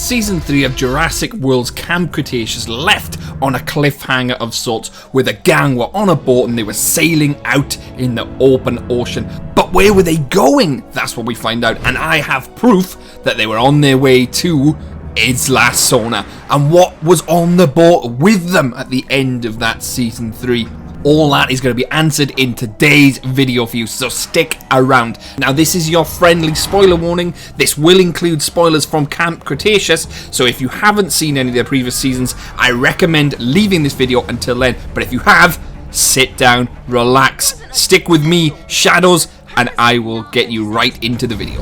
Season 3 of Jurassic World's Camp Cretaceous left on a cliffhanger of sorts, where the gang were on a boat and they were sailing out in the open ocean. But where were they going? That's what we find out, and I have proof that they were on their way to ISLA SORNA. And what was on the boat with them at the end of that Season 3? All that is going to be answered in today's video for you, so stick around. Now, this is your friendly spoiler warning. This will include spoilers from Camp Cretaceous, so if you haven't seen any of the previous seasons, I recommend leaving this video until then. But if you have, sit down, relax, stick with me, Shadows, and I will get you right into the video.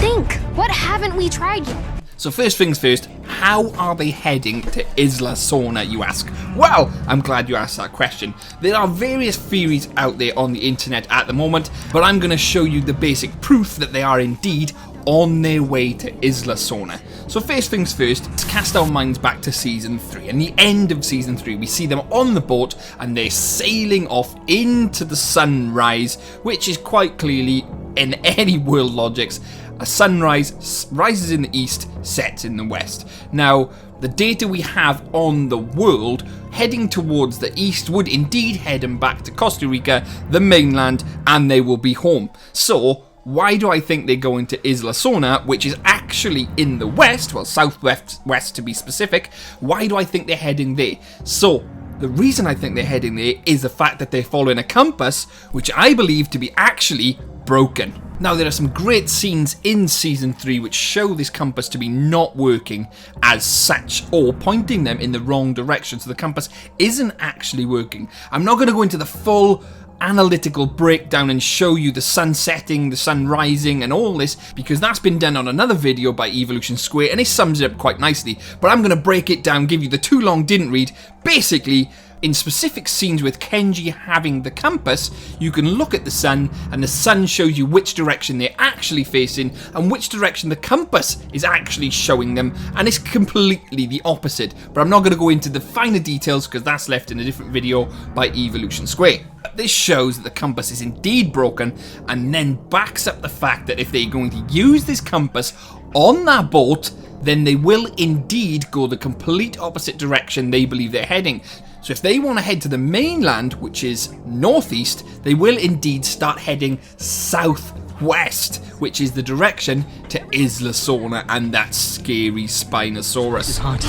Think, what haven't we tried yet? So first things first, how are they heading to ISLA SORNA, you ask? Well, I'm glad you asked that question. There are various theories out there on the internet at the moment, but I'm going to show you the basic proof that they are indeed on their way to ISLA SORNA. So first things first, let's cast our minds back to Season 3. And the end of Season 3, we see them on the boat and they're sailing off into the sunrise, which is quite clearly, in any world logics, a sunrise rises in the east, sets in the west. Now, the data we have on the world heading towards the east would indeed head them back to Costa Rica, the mainland, and they will be home. So, why do I think they're going to ISLA SORNA, which is actually in the west, well, southwest to be specific? Why do I think they're heading there? So, the reason I think they're heading there is the fact that they're following a compass, which I believe to be actually broken. Now, there are some great scenes in Season 3 which show this compass to be not working as such, or pointing them in the wrong direction, so the compass isn't actually working. I'm not going to go into the full analytical breakdown and show you the sun setting, the sun rising and all this, because that's been done on another video by Evolution Square and it sums it up quite nicely. But I'm going to break it down, give you the too long didn't read. Basically, in specific scenes with Kenji having the compass, you can look at the sun and the sun shows you which direction they're actually facing and which direction the compass is actually showing them, and it's completely the opposite. But I'm not going to go into the finer details because that's left in a different video by Evolution Square. This shows that the compass is indeed broken, and then backs up the fact that if they're going to use this compass on that boat, then they will indeed go the complete opposite direction they believe they're heading. So if they want to head to the mainland, which is northeast, they will indeed start heading southwest, which is the direction to ISLA SORNA and that scary Spinosaurus. It's hard.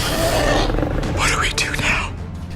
What do we do now?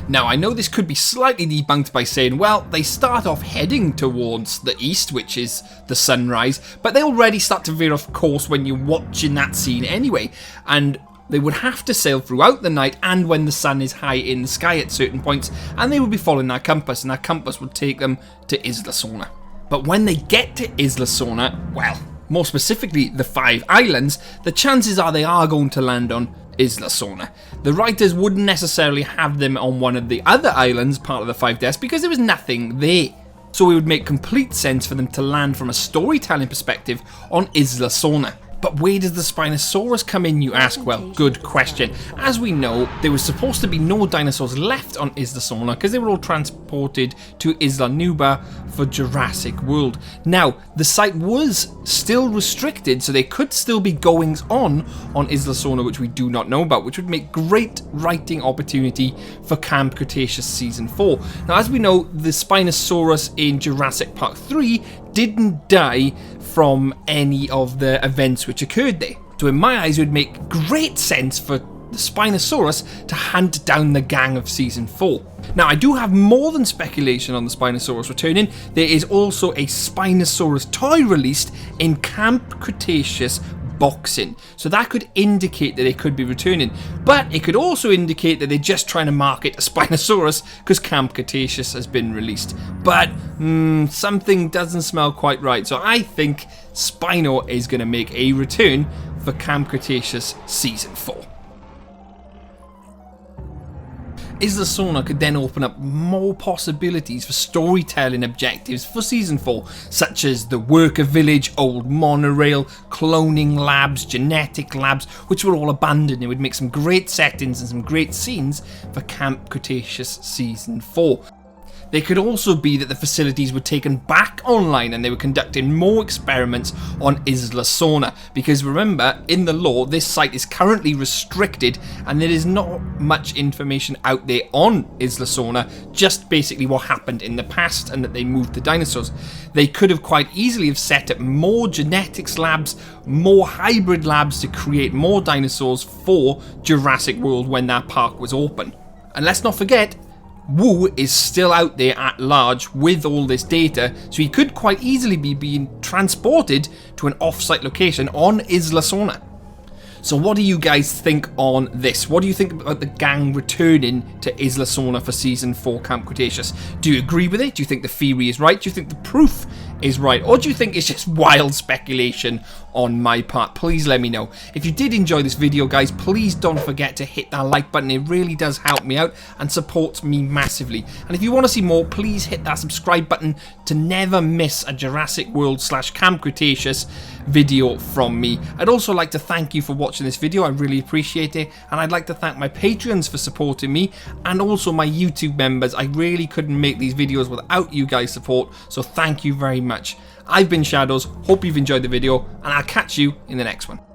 Now, I know this could be slightly debunked by saying, well, they start off heading towards the east, which is the sunrise, but they already start to veer off course when you're watching that scene anyway, and they would have to sail throughout the night and when the sun is high in the sky at certain points, and they would be following that compass, and that compass would take them to ISLA SORNA. But when they get to ISLA SORNA, well, more specifically the 5 islands, the chances are they are going to land on ISLA SORNA. The writers wouldn't necessarily have them on one of the other islands, part of the 5 deaths, because there was nothing there. So it would make complete sense for them to land from a storytelling perspective on ISLA SORNA. But where does the Spinosaurus come in, you ask? Well, good question. As we know, there was supposed to be no dinosaurs left on ISLA SORNA because they were all transported to Isla Nublar for Jurassic World. Now, the site was still restricted, so there could still be goings on ISLA SORNA which we do not know about, which would make great writing opportunity for Camp Cretaceous Season 4. Now, as we know, the Spinosaurus in Jurassic Park 3 didn't die from any of the events which occurred there. So in my eyes, it would make great sense for the Spinosaurus to hunt down the gang of Season 4. Now, I do have more than speculation on the Spinosaurus returning. There is also a Spinosaurus toy released in Camp Cretaceous boxing, so that could indicate that they could be returning, but it could also indicate that they're just trying to market a Spinosaurus because Camp Cretaceous has been released. But something doesn't smell quite right, so I think Spino is going to make a return for Camp Cretaceous Season 4. ISLA SORNA could then open up more possibilities for storytelling objectives for Season 4, such as the worker village, old monorail, cloning labs, genetic labs, which were all abandoned. It would make some great settings and some great scenes for Camp Cretaceous Season 4. They could also be that the facilities were taken back online and they were conducting more experiments on ISLA SORNA, because remember, in the law, this site is currently restricted and there is not much information out there on ISLA SORNA, just basically what happened in the past and that they moved the dinosaurs. They could have quite easily have set up more genetics labs, more hybrid labs to create more dinosaurs for Jurassic World when that park was open. And let's not forget, Wu is still out there at large with all this data, so he could quite easily be being transported to an off-site location on ISLA SORNA. So what do you guys think on this? What do you think about the gang returning to ISLA SORNA for Season 4 Camp Cretaceous? Do you agree with it? Do you think the theory is right? Do you think the proof is right? Or do you think it's just wild speculation on my part? Please let me know. If you did enjoy this video, guys, please don't forget to hit that like button. It really does help me out and supports me massively. And if you want to see more, please hit that subscribe button to never miss a Jurassic World / Camp Cretaceous video from me. I'd also like to thank you for watching this video. I really appreciate it. And I'd like to thank my Patreons for supporting me and also my YouTube members. I really couldn't make these videos without you guys' support, so thank you very much. I've been Shadows, hope you've enjoyed the video, and I'll catch you in the next one.